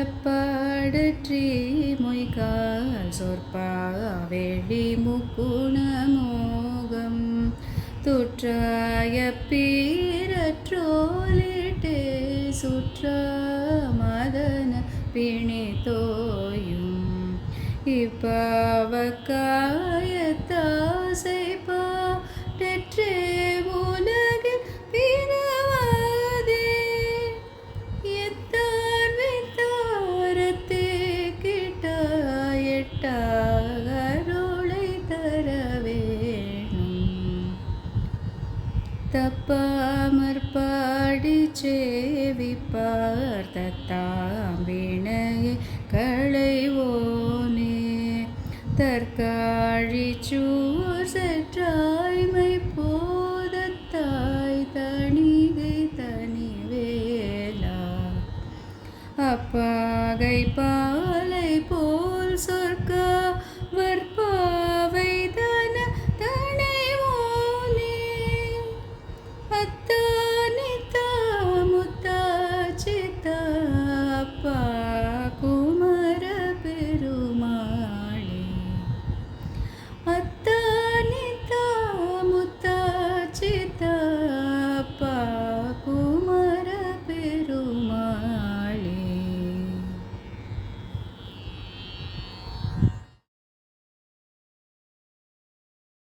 துப்பாரப்பாடற்றி மொய்கால் சொற்பாவெளி முக்குணமோகம் துற்றாய பீரற்றோலிட்டே சுற்றா மதன பிணி தோயும் இப்பாவக்காயத்தாசை பாட்டற்றே உலகில் பிறவாதே எத்தார் வித்தாரத்தே கிட்டாயட்டாகருளை தரவேணும் தப்பாமற் பாடி சேவிப்பார் தத்தாம்பிணையை களைவோனே தற்காழி சூர் செற்றார்